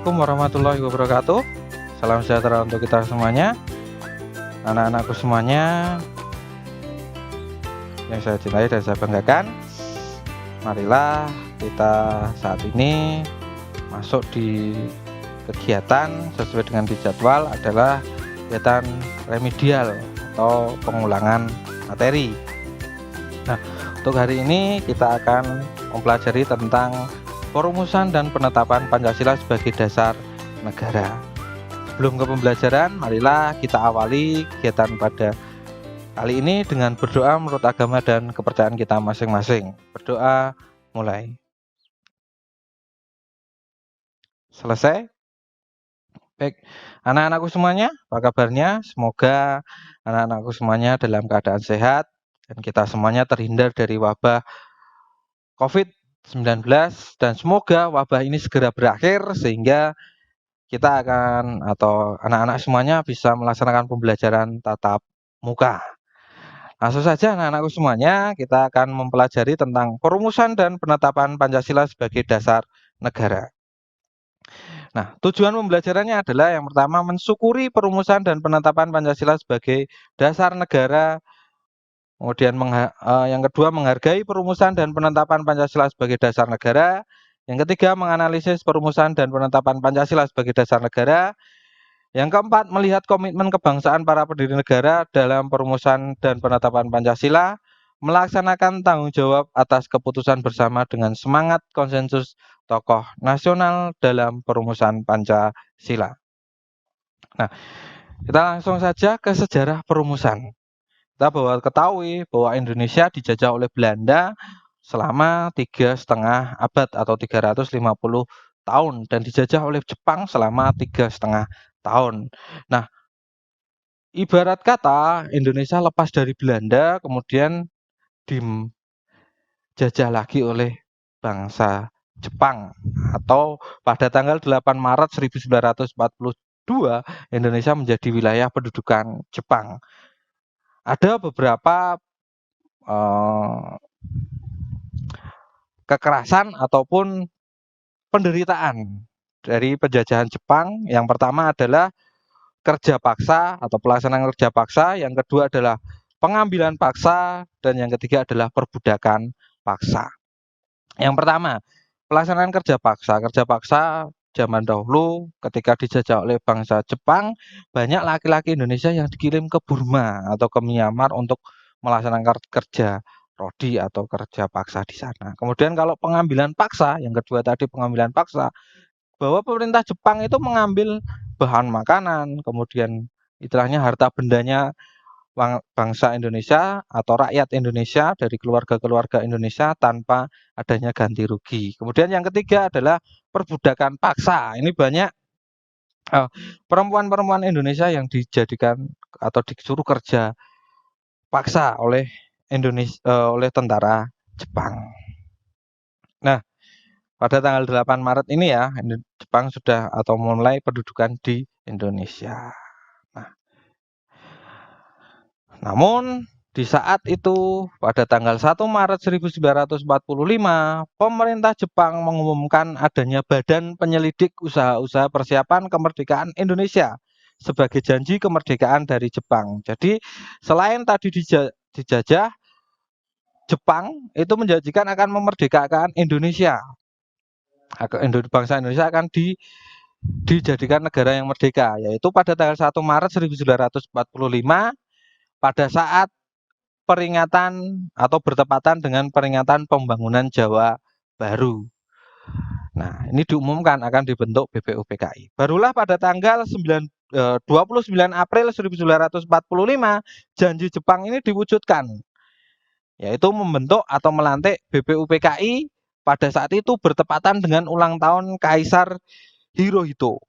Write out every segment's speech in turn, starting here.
Assalamualaikum warahmatullahi wabarakatuh. Salam sejahtera untuk kita semuanya. Anak-anakku semuanya yang saya cintai dan saya banggakan, marilah kita saat ini masuk di kegiatan sesuai dengan dijadwal adalah kegiatan remedial atau pengulangan materi. Nah, untuk hari ini kita akan mempelajari tentang perumusan dan penetapan Pancasila sebagai dasar negara. Sebelum ke pembelajaran, marilah kita awali kegiatan pada kali ini dengan berdoa menurut agama dan kepercayaan kita masing-masing. Berdoa mulai. Selesai? Baik, anak-anakku semuanya, apa kabarnya? Semoga anak-anakku semuanya dalam keadaan sehat dan kita semuanya terhindar dari wabah COVID-19 dan semoga wabah ini segera berakhir sehingga kita akan atau anak-anak semuanya bisa melaksanakan pembelajaran tatap muka. Langsung saja anak-anakku semuanya, kita akan mempelajari tentang perumusan dan penetapan Pancasila sebagai dasar negara. Nah, tujuan pembelajarannya adalah yang pertama mensyukuri perumusan dan penetapan Pancasila sebagai dasar negara. Kemudian yang kedua menghargai perumusan dan penetapan Pancasila sebagai dasar negara. Yang ketiga menganalisis perumusan dan penetapan Pancasila sebagai dasar negara. Yang keempat melihat komitmen kebangsaan para pendiri negara dalam perumusan dan penetapan Pancasila, melaksanakan tanggung jawab atas keputusan bersama dengan semangat konsensus tokoh nasional dalam perumusan Pancasila. Nah, kita langsung saja ke sejarah perumusan. Kita ketahui bahwa Indonesia dijajah oleh Belanda selama 3,5 abad atau 350 tahun dan dijajah oleh Jepang selama 3,5 tahun. Nah, ibarat kata Indonesia lepas dari Belanda kemudian dijajah lagi oleh bangsa Jepang atau pada tanggal 8 Maret 1942 Indonesia menjadi wilayah pendudukan Jepang. Ada beberapa kekerasan ataupun penderitaan dari penjajahan Jepang. Yang pertama adalah kerja paksa atau pelaksanaan kerja paksa, yang kedua adalah pengambilan paksa, dan yang ketiga adalah perbudakan paksa. Yang pertama, pelaksanaan kerja paksa. Kerja paksa zaman dahulu ketika dijajah oleh bangsa Jepang, banyak laki-laki Indonesia yang dikirim ke Burma atau ke Myanmar untuk melaksanakan kerja rodi atau kerja paksa di sana. Kemudian kalau pengambilan paksa, yang kedua tadi pengambilan paksa, bahwa pemerintah Jepang itu mengambil bahan makanan, kemudian istilahnya harta bendanya bangsa Indonesia atau rakyat Indonesia dari keluarga-keluarga Indonesia tanpa adanya ganti rugi. Kemudian yang ketiga adalah perbudakan paksa. Ini banyak perempuan-perempuan Indonesia yang dijadikan atau disuruh kerja paksa oleh oleh tentara Jepang. Nah, pada tanggal 8 Maret ini ya, Jepang sudah atau mulai pendudukan di Indonesia. Namun di saat itu pada tanggal 1 Maret 1945 pemerintah Jepang mengumumkan adanya Badan Penyelidik Usaha-usaha Persiapan Kemerdekaan Indonesia sebagai janji kemerdekaan dari Jepang. Jadi selain tadi dijajah, Jepang itu menjanjikan akan memerdekakan Indonesia. Bangsa Indonesia akan dijadikan negara yang merdeka, yaitu pada tanggal 1 Maret 1945 pada saat peringatan atau bertepatan dengan peringatan pembangunan Jawa Baru. Nah, ini diumumkan akan dibentuk BPUPKI. Barulah pada tanggal 29 April 1945 janji Jepang ini diwujudkan, yaitu membentuk atau melantik BPUPKI pada saat itu bertepatan dengan ulang tahun Kaisar Hirohito.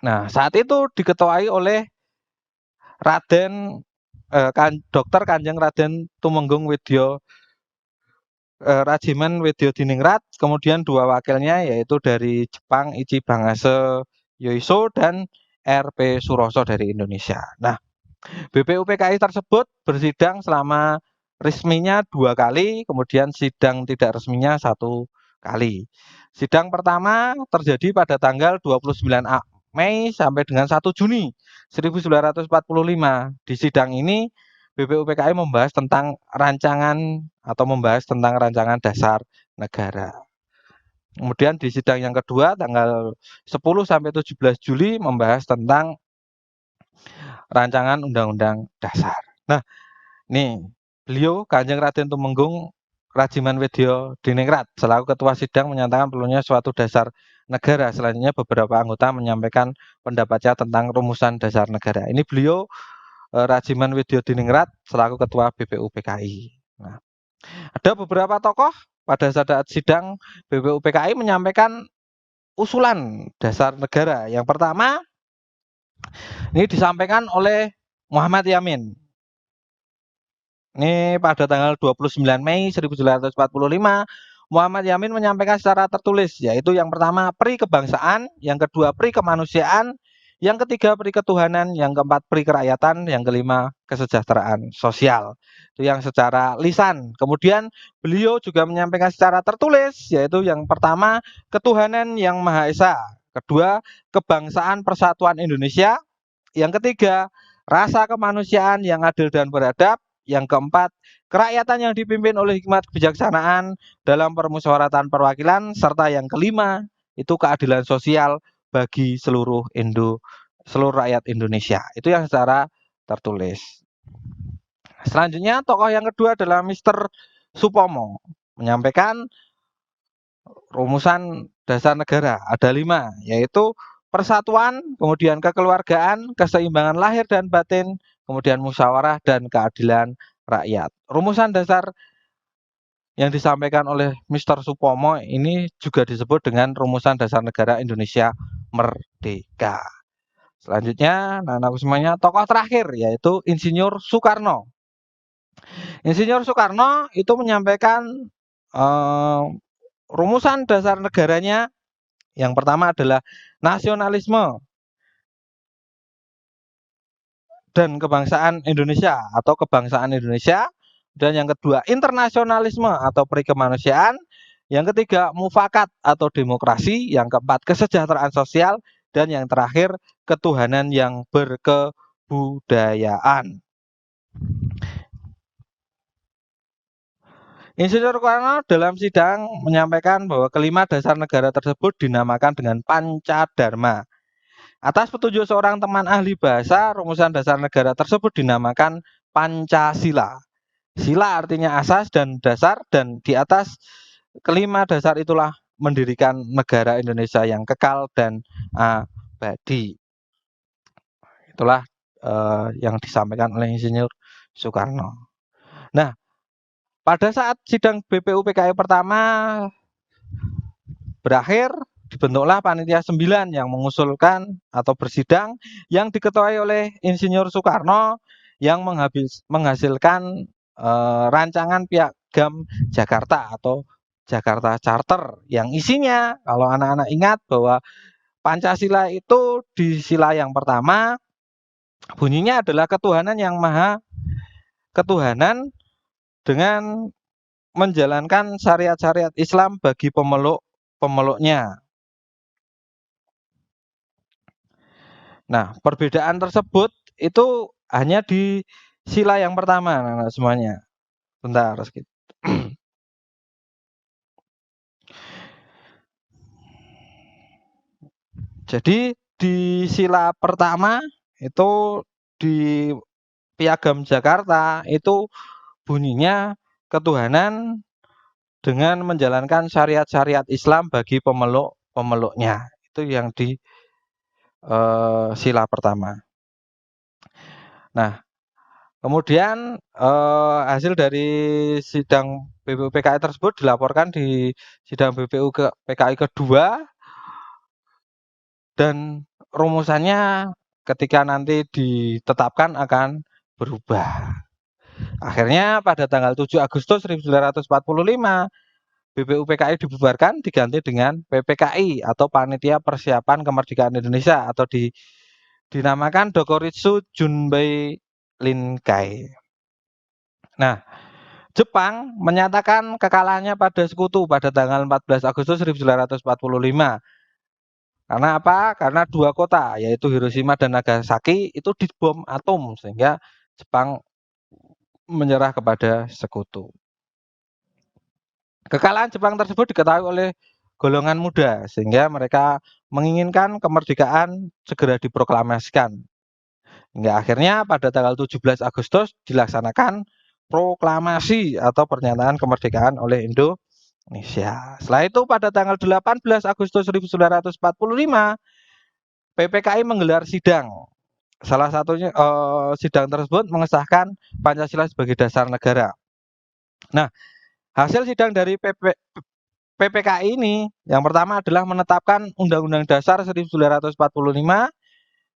Nah, saat itu diketuai oleh Dr. Kanjeng Raden Tumenggung Widyo Rajiman Widyo Diningrat, kemudian dua wakilnya yaitu dari Jepang Ichi Bangase Yoiso dan R.P. Suroso dari Indonesia. Nah, BPUPKI tersebut bersidang selama resminya 2 kali, kemudian sidang tidak resminya 1 kali. Sidang pertama terjadi pada tanggal 29 Mei sampai dengan 1 Juni 1945. Di sidang ini BPUPKI membahas tentang rancangan dasar negara. Kemudian di sidang yang kedua tanggal 10 sampai 17 Juli membahas tentang rancangan undang-undang dasar. Nah, nih beliau Kanjeng Raden Tumenggung Rajiman Wedya Diningrat selaku ketua sidang menyatakan perlunya suatu dasar negara. Selanjutnya beberapa anggota menyampaikan pendapatnya tentang rumusan dasar negara. Ini beliau Rajiman Wedya Diningrat selaku ketua BPUPKI. Nah, ada beberapa tokoh pada saat sidang BPUPKI menyampaikan usulan dasar negara. Yang pertama ini disampaikan oleh Muhammad Yamin. Ini pada tanggal 29 Mei 1945, Muhammad Yamin menyampaikan secara tertulis, yaitu yang pertama pri kebangsaan, yang kedua pri kemanusiaan, yang ketiga pri ketuhanan, yang keempat pri kerakyatan, yang kelima kesejahteraan sosial. Itu yang secara lisan. Kemudian beliau juga menyampaikan secara tertulis, yaitu yang pertama ketuhanan yang Maha Esa, kedua kebangsaan persatuan Indonesia, yang ketiga rasa kemanusiaan yang adil dan beradab, yang keempat, kerakyatan yang dipimpin oleh hikmat kebijaksanaan dalam permusyawaratan perwakilan, serta yang kelima, itu keadilan sosial bagi seluruh rakyat Indonesia. Itu yang secara tertulis. Selanjutnya, tokoh yang kedua adalah Mr. Supomo, menyampaikan rumusan dasar negara. Ada 5, yaitu persatuan, kemudian kekeluargaan, keseimbangan lahir dan batin, kemudian musyawarah dan keadilan rakyat. Rumusan dasar yang disampaikan oleh Mr. Supomo ini juga disebut dengan rumusan dasar negara Indonesia Merdeka. Selanjutnya, anak-anak semuanya, tokoh terakhir yaitu Insinyur Soekarno. Insinyur Soekarno itu menyampaikan rumusan dasar negaranya. Yang pertama adalah nasionalisme dan kebangsaan Indonesia atau kebangsaan Indonesia, dan yang kedua internasionalisme atau pri kemanusiaan, yang ketiga mufakat atau demokrasi, yang keempat kesejahteraan sosial, dan yang terakhir ketuhanan yang berkebudayaan. Insinyur Soekarno dalam sidang menyampaikan bahwa kelima dasar negara tersebut dinamakan dengan Pancadharma. Atas petunjuk seorang teman ahli bahasa, rumusan dasar negara tersebut dinamakan Pancasila. Sila artinya asas dan dasar, dan di atas kelima dasar itulah mendirikan negara Indonesia yang kekal dan abadi. Itulah yang disampaikan oleh Insinyur Soekarno. Nah, pada saat sidang BPUPKI pertama berakhir, dibentuklah panitia 9 yang mengusulkan atau bersidang yang diketuai oleh Insinyur Soekarno yang menghasilkan rancangan Piagam Jakarta atau Jakarta Charter yang isinya, kalau anak-anak ingat, bahwa Pancasila itu di sila yang pertama bunyinya adalah ketuhanan yang maha ketuhanan dengan menjalankan syariat-syariat Islam bagi pemeluknya. Nah, perbedaan tersebut itu hanya di sila yang pertama, anak-anak semuanya. Bentar, sedikit. Jadi di sila pertama itu di Piagam Jakarta itu bunyinya ketuhanan dengan menjalankan syariat-syariat Islam bagi pemeluknya. Itu yang di sila pertama. Nah, kemudian hasil dari sidang BPUPKI tersebut dilaporkan di sidang BPUPKI kedua, dan rumusannya ketika nanti ditetapkan akan berubah. Akhirnya pada tanggal 7 Agustus 1945 BPUPKI dibubarkan diganti dengan PPKI atau Panitia Persiapan Kemerdekaan Indonesia atau dinamakan Dokoritsu Junbei Linkai. Nah, Jepang menyatakan kekalahannya pada sekutu pada tanggal 14 Agustus 1945. Karena apa? Karena dua kota, yaitu Hiroshima dan Nagasaki itu dibom atom sehingga Jepang menyerah kepada sekutu. Kekalahan Jepang tersebut diketahui oleh golongan muda sehingga mereka menginginkan kemerdekaan segera diproklamasikan. Hingga akhirnya pada tanggal 17 Agustus dilaksanakan proklamasi atau pernyataan kemerdekaan oleh Indonesia. Setelah itu pada tanggal 18 Agustus 1945 PPKI menggelar sidang. Salah satunya sidang tersebut mengesahkan Pancasila sebagai dasar negara. Nah, hasil sidang dari PPKI ini yang pertama adalah menetapkan Undang-Undang Dasar 1945,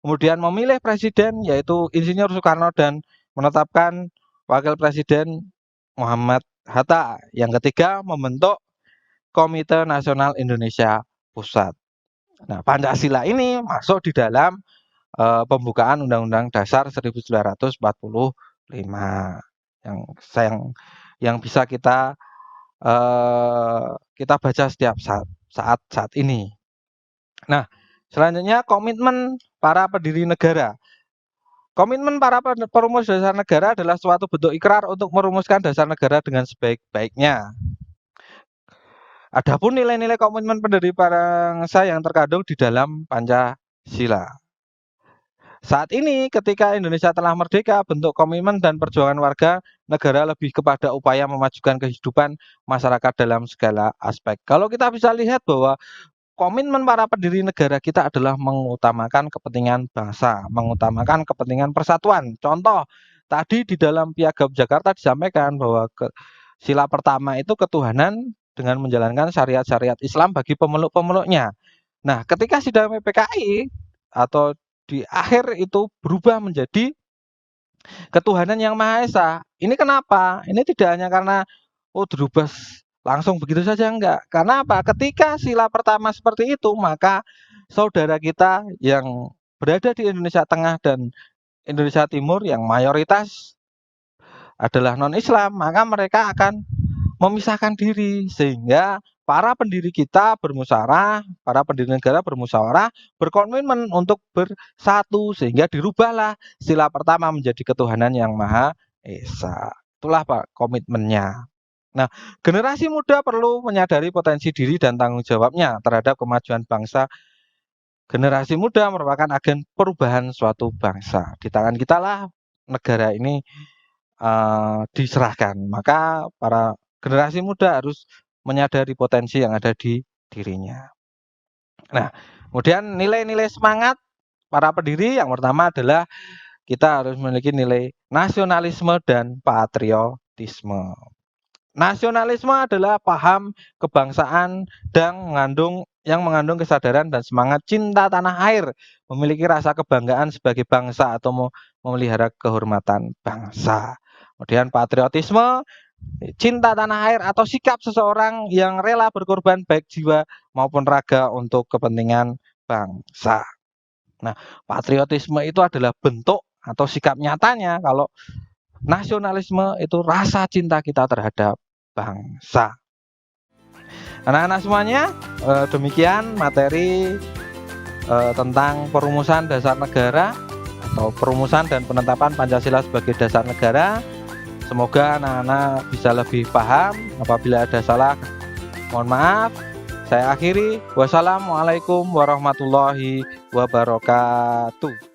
kemudian memilih presiden yaitu Insinyur Soekarno dan menetapkan wakil presiden Muhammad Hatta. Yang ketiga membentuk Komite Nasional Indonesia Pusat. Nah, Pancasila ini masuk di dalam pembukaan Undang-Undang Dasar 1945 yang bisa kita baca setiap saat ini. Nah, selanjutnya komitmen para pendiri negara. Komitmen para perumus dasar negara adalah suatu bentuk ikrar untuk merumuskan dasar negara dengan sebaik-baiknya. Adapun nilai-nilai komitmen pendiri bangsa yang terkandung di dalam Pancasila. Saat ini ketika Indonesia telah merdeka, bentuk komitmen dan perjuangan warga negara lebih kepada upaya memajukan kehidupan masyarakat dalam segala aspek. Kalau kita bisa lihat bahwa komitmen para pendiri negara kita adalah mengutamakan kepentingan bangsa, mengutamakan kepentingan persatuan. Contoh, tadi di dalam Piagam Jakarta disampaikan bahwa sila pertama itu ketuhanan dengan menjalankan syariat-syariat Islam bagi pemeluk-pemeluknya. Nah, ketika sidang PPKI atau di akhir itu berubah menjadi ketuhanan yang Maha Esa. Ini kenapa? Ini tidak hanya karena dirubah langsung begitu saja, enggak. Karena apa? Ketika sila pertama seperti itu, maka saudara kita yang berada di Indonesia Tengah dan Indonesia Timur yang mayoritas adalah non-Islam, maka mereka akan memisahkan diri sehingga para pendiri kita bermusyawarah, para pendiri negara bermusyawarah, berkomitmen untuk bersatu sehingga dirubahlah sila pertama menjadi ketuhanan yang Maha Esa. Itulah Pak komitmennya. Nah, generasi muda perlu menyadari potensi diri dan tanggung jawabnya terhadap kemajuan bangsa. Generasi muda merupakan agen perubahan suatu bangsa. Di tangan kita lah negara ini diserahkan. Maka para generasi muda harus menyadari potensi yang ada di dirinya. Nah, kemudian nilai-nilai semangat para pendiri yang pertama adalah kita harus memiliki nilai nasionalisme dan patriotisme. Nasionalisme adalah paham kebangsaan dan yang mengandung kesadaran dan semangat cinta tanah air, memiliki rasa kebanggaan sebagai bangsa atau memelihara kehormatan bangsa. Kemudian patriotisme, cinta tanah air atau sikap seseorang yang rela berkorban baik jiwa maupun raga untuk kepentingan bangsa. Nah, patriotisme itu adalah bentuk atau sikap nyatanya, kalau nasionalisme itu rasa cinta kita terhadap bangsa. Anak-anak semuanya, demikian materi tentang perumusan dasar negara atau perumusan dan penetapan Pancasila sebagai dasar negara. Semoga anak-anak bisa lebih paham. Apabila ada salah, mohon maaf. Saya akhiri. Wassalamualaikum warahmatullahi wabarakatuh.